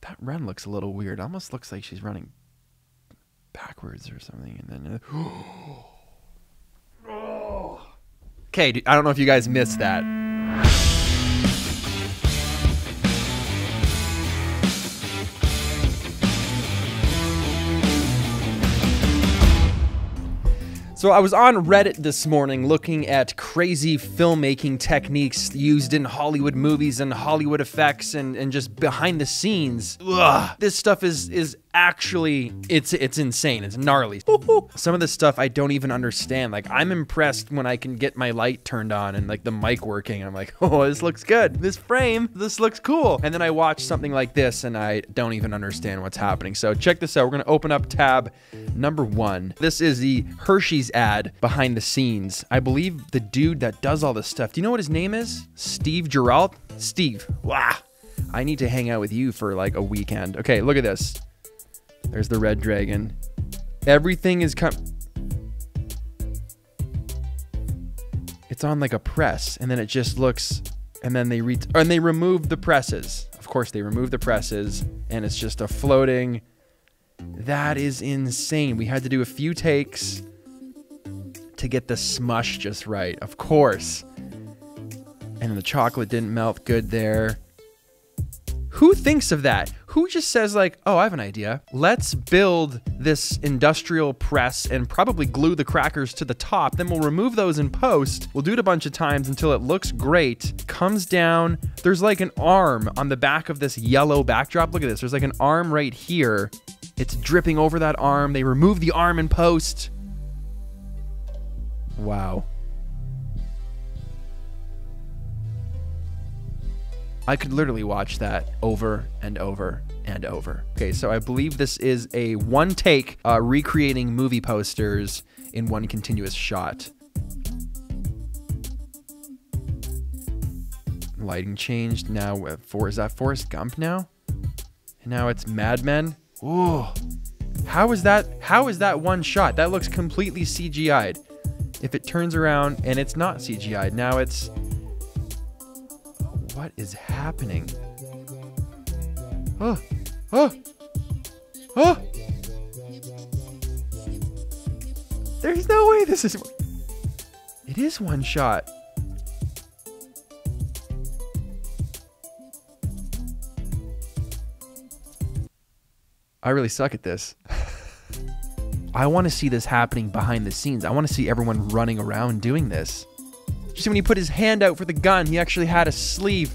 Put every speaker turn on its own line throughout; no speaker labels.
That run looks a little weird. Almost looks like she's running backwards or something. And then... Okay, I don't know if you guys missed that. So I was on Reddit this morning looking at crazy filmmaking techniques used in Hollywood movies and Hollywood effects and just behind the scenes. Ugh. This stuff is actually, it's insane. It's gnarly. Some of this stuff I don't even understand. Like, I'm impressed when I can get my light turned on and like the mic working. I'm like, oh, this looks good. This frame, this looks cool. And then I watch something like this and I don't even understand what's happening. So check this out. We're gonna open up tab number 1. This is the Hershey's ad behind the scenes. I believe the dude that does all this stuff, do you know what his name is? Steve Geralt? Steve, wow. I need to hang out with you for like a weekend. Okay, look at this. There's the red dragon. Everything is it's on like a press, and then it just looks, and then they remove the presses. Of course, they remove the presses, and it's just a floating. That is insane. We had to do a few takes to get the smush just right, of course. And the chocolate didn't melt good there. Who thinks of that? Who just says like, oh, I have an idea. Let's build this industrial press and probably glue the crackers to the top. Then we'll remove those in post. We'll do it a bunch of times until it looks great. Comes down. There's like an arm on the back of this yellow backdrop. Look at this. There's like an arm right here. It's dripping over that arm. They remove the arm in post. Wow. I could literally watch that over and over and over. Okay, so I believe this is a one take recreating movie posters in one continuous shot. Lighting changed. Now, is that Forrest Gump now? And now it's Mad Men. Ooh. How is that one shot? That looks completely CGI'd. If it turns around and it's not CGI'd, now it's... What is happening? Oh, oh, oh! There's no way this is... It is one shot. I really suck at this. I want to see this happening behind the scenes. I want to see everyone running around doing this. See, when he put his hand out for the gun, he actually had a sleeve.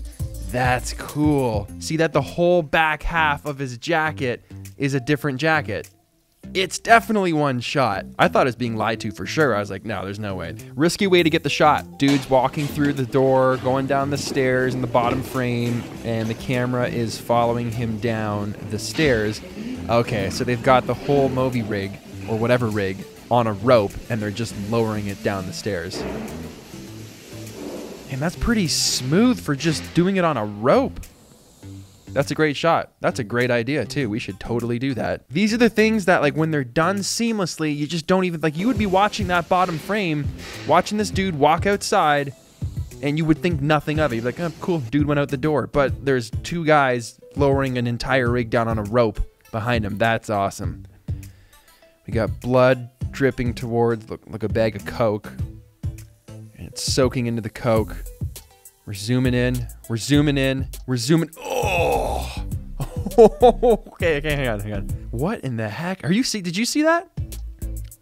That's cool. See that the whole back half of his jacket is a different jacket. It's definitely one shot. I thought it was being lied to for sure. I was like, no, there's no way. Risky way to get the shot. Dude's walking through the door, going down the stairs in the bottom frame, and the camera is following him down the stairs. Okay, so they've got the whole movie rig, or whatever rig, on a rope, and they're just lowering it down the stairs. And that's pretty smooth for just doing it on a rope. That's a great shot. That's a great idea too. We should totally do that. These are the things that like when they're done seamlessly, you just don't even, like you would be watching that bottom frame, watching this dude walk outside, and you would think nothing of it. You'd be like, oh, cool, dude went out the door. But there's two guys lowering an entire rig down on a rope behind him. That's awesome. We got blood dripping towards, look, like a bag of Coke. It's soaking into the Coke. We're zooming in. We're zooming in. We're zooming. Oh! Okay, hang on. What in the heck? Did you see that?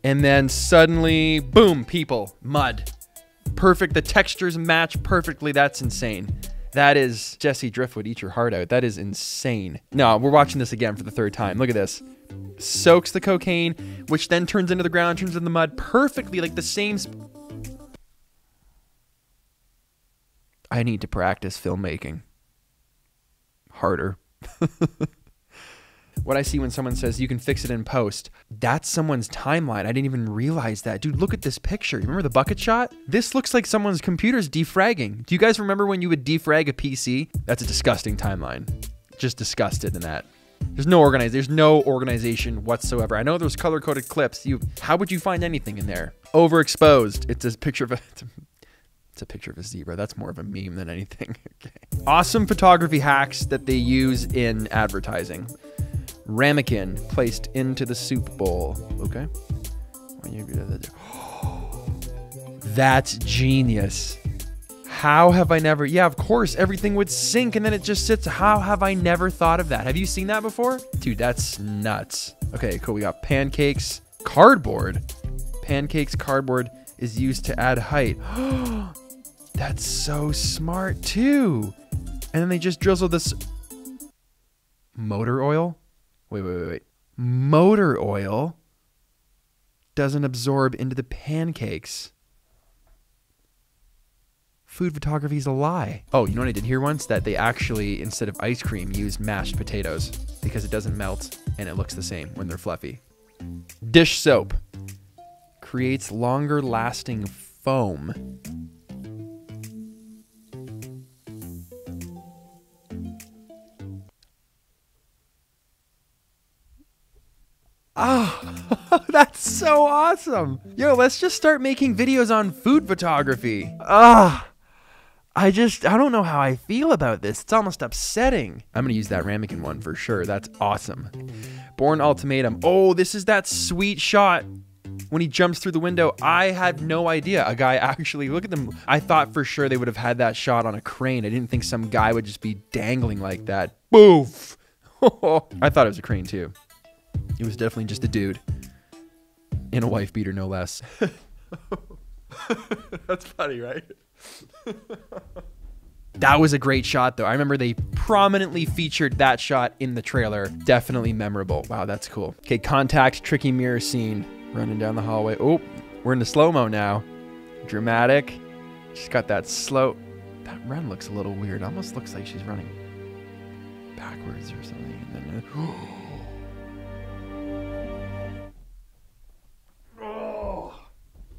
And then suddenly, boom, people, mud. Perfect. The textures match perfectly. That's insane. That is, Jesse Driftwood, eat your heart out. That is insane. No, we're watching this again for the third time. Look at this. Soaks the cocaine, which then turns into the ground, turns into the mud perfectly, like the same... I need to practice filmmaking harder. What I see when someone says you can fix it in post, that's someone's timeline. I didn't even realize that. Dude, look at this picture. You remember the bucket shot? This looks like someone's computer's defragging. Do you guys remember when you would defrag a PC? That's a disgusting timeline. Just disgusted in that. There's no organization whatsoever. I know there's color-coded clips. How would you find anything in there? Overexposed. It's a picture of a It's a picture of a zebra. That's more of a meme than anything. Okay. Awesome photography hacks that they use in advertising. Ramekin placed into the soup bowl. Okay. That's genius. How have I never... Yeah, of course, everything would sink and then it just sits. How have I never thought of that? Have you seen that before? Dude, that's nuts. Okay, cool. We got pancakes. Cardboard. Pancakes, cardboard is used to add height. That's so smart, too. And then they just drizzle this... Motor oil? Wait. Motor oil doesn't absorb into the pancakes. Food photography is a lie. Oh, you know what I did hear once? That they actually, instead of ice cream, used mashed potatoes because it doesn't melt and it looks the same when they're fluffy. Dish soap creates longer lasting foam. Oh, that's so awesome. Yo, let's just start making videos on food photography. I don't know how I feel about this. It's almost upsetting. I'm gonna use that ramekin one for sure. That's awesome. Bourne Ultimatum. Oh, this is that sweet shot when he jumps through the window. I had no idea. A guy actually, look at them. I thought for sure they would have had that shot on a crane. I didn't think some guy would just be dangling like that. Boof. I thought it was a crane too. It was definitely just a dude in a wife beater, no less. That's funny, right? That was a great shot, though. I remember they prominently featured that shot in the trailer. Definitely memorable. Wow, that's cool. Okay, contact, tricky mirror scene. Running down the hallway. Oh, we're into slow-mo now. Dramatic. She's got that slow... That run looks a little weird. Almost looks like she's running backwards or something. And then...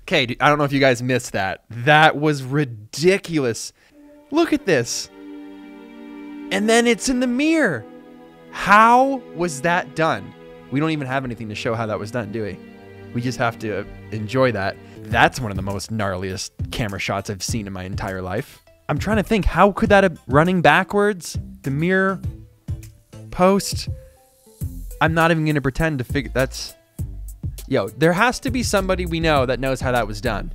Okay, I don't know if you guys missed that. That was ridiculous. Look at this. And then it's in the mirror. How was that done? We don't even have anything to show how that was done, do we? We just have to enjoy that. That's one of the most gnarliest camera shots I've seen in my entire life. I'm trying to think, how could that have... Running backwards? The mirror? Post? I'm not even going to pretend to figure... That's... Yo, there has to be somebody we know that knows how that was done.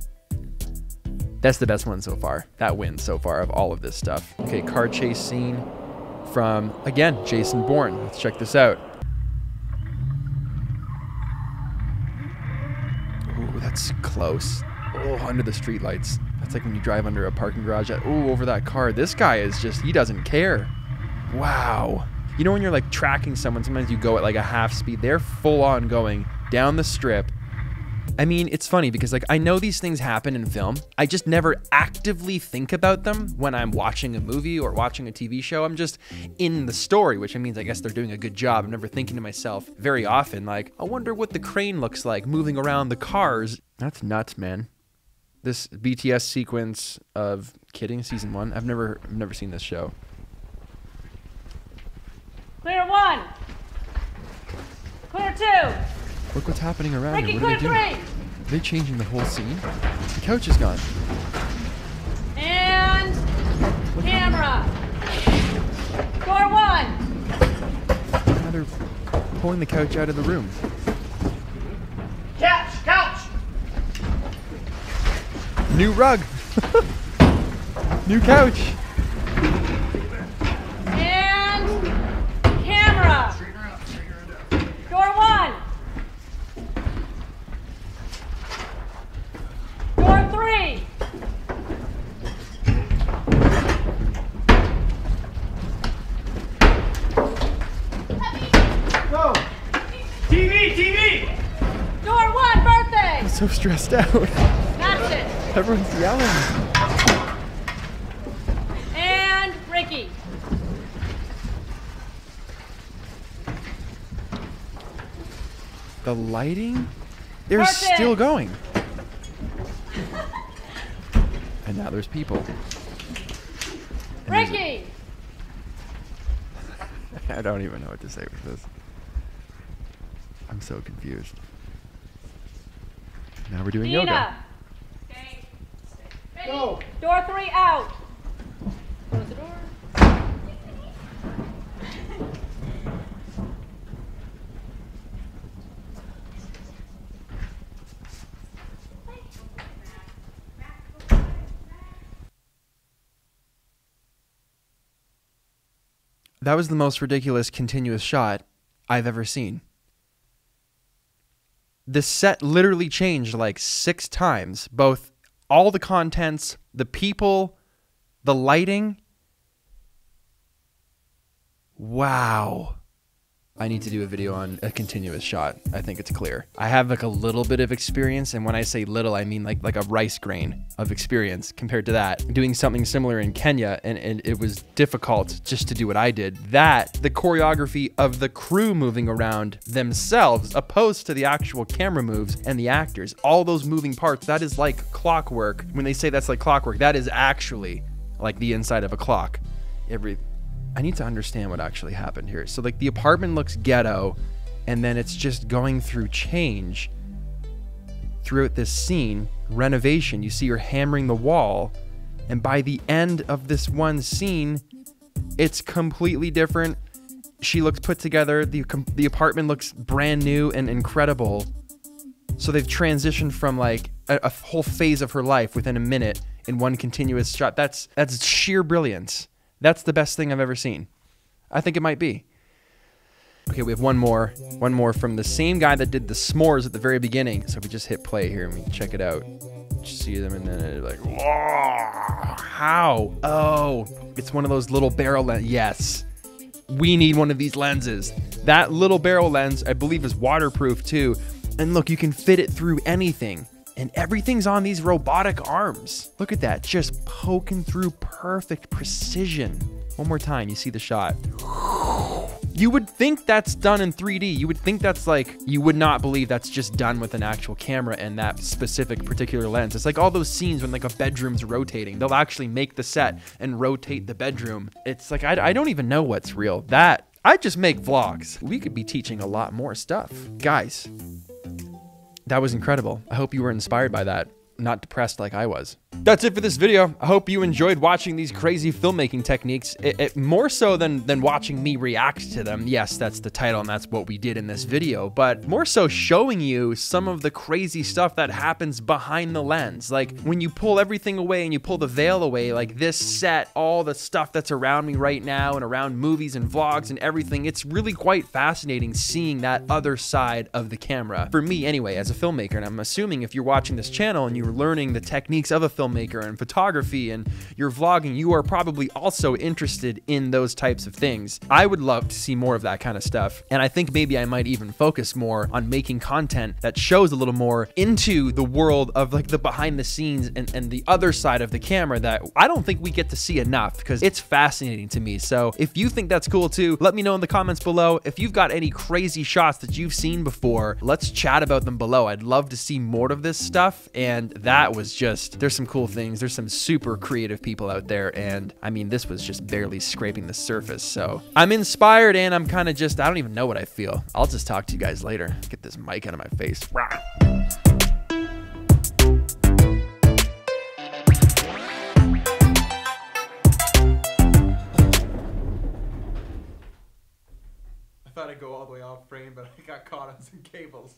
That's the best one so far. That wins so far of all of this stuff. Okay, car chase scene from, again, Jason Bourne. Let's check this out. Ooh, that's close. Oh, under the streetlights. That's like when you drive under a parking garage. Ooh, over that car. This guy is just, he doesn't care. Wow. You know when you're like tracking someone, sometimes you go at like a half speed. They're full on going down the strip. I mean, it's funny because like I know these things happen in film. I just never actively think about them when I'm watching a movie or watching a TV show. I'm just in the story, which means I guess they're doing a good job. I'm never thinking to myself very often like, I wonder what the crane looks like moving around the cars. That's nuts, man. This BTS sequence of Kidding season 1. I've never seen this show.
Clear 1. Clear 2.
Look what's happening around
Ricky,
here. What are they doing?
3.
Are they changing the whole scene? The couch is gone.
And
Look
camera. Door 1.
Now they're pulling the couch out of the room.
Couch.
New rug. New couch.
And camera. Door 1. Door 3.
Go! TV!
Door 1, birthday.
I'm so stressed out.
That's it.
Everyone's yelling.
And Ricky.
The lighting? They're
Perfect.
still going. And now there's people. And there's
Ricky.
I don't even know what to say with this. I'm so confused. Now we're doing yoga.
Okay.
Go.
Door 3 out. Close the door.
That was the most ridiculous continuous shot I've ever seen. The set literally changed like 6 times, both all the contents, the people, the lighting. Wow. I need to do a video on a continuous shot. I think it's clear. I have like a little bit of experience, and when I say little, I mean like a rice grain of experience compared to that. Doing something similar in Kenya, and it was difficult just to do what I did. That, the choreography of the crew moving around themselves, opposed to the actual camera moves and the actors. All those moving parts, that is like clockwork. When they say that's like clockwork, that is actually like the inside of a clock. I need to understand what actually happened here. So like the apartment looks ghetto, and then it's just going through change throughout this scene. Renovation, you see her hammering the wall, and by the end of this one scene, it's completely different. She looks put together. The apartment looks brand new and incredible. So they've transitioned from like a whole phase of her life within a minute in one continuous shot. That's sheer brilliance. That's the best thing I've ever seen. I think it might be. Okay, we have one more from the same guy that did the s'mores at the very beginning. So we just hit play here and we check it out. Just see them, and then it's like, whoa, how? Oh, it's one of those little barrel lenses. Yes, we need one of these lenses. That little barrel lens, I believe, is waterproof too. And look, you can fit it through anything. And everything's on these robotic arms. Look at that, just poking through, perfect precision. One more time, you see the shot. You would think that's done in 3D. You would think that's like, you would not believe that's just done with an actual camera and that specific particular lens. It's like all those scenes when like a bedroom's rotating. They'll actually make the set and rotate the bedroom. It's like, I don't even know what's real. I just make vlogs. We could be teaching a lot more stuff. Guys, that was incredible. I hope you were inspired by that, not depressed like I was. That's it for this video. I hope you enjoyed watching these crazy filmmaking techniques. More so than watching me react to them. Yes, that's the title and that's what we did in this video, but more so showing you some of the crazy stuff that happens behind the lens. Like when you pull everything away and you pull the veil away, like this set, all the stuff that's around me right now and around movies and vlogs and everything, it's really quite fascinating seeing that other side of the camera. For me anyway, as a filmmaker, and I'm assuming if you're watching this channel and you're learning the techniques of a filmmaker and photography and you're vlogging, you are probably also interested in those types of things. I would love to see more of that kind of stuff. And I think maybe I might even focus more on making content that shows a little more into the world of like the behind the scenes and the other side of the camera that I don't think we get to see enough, because it's fascinating to me. So if you think that's cool too, let me know in the comments below. If you've got any crazy shots that you've seen before, let's chat about them below. I'd love to see more of this stuff. And that was just, there's some cool things. There's some super creative people out there, and I mean, this was just barely scraping the surface. So I'm inspired, and I'm kind of just, I don't even know what I feel. I'll just talk to you guys later. Get this mic out of my face. I thought I'd go all the way off frame, but I got caught on some cables.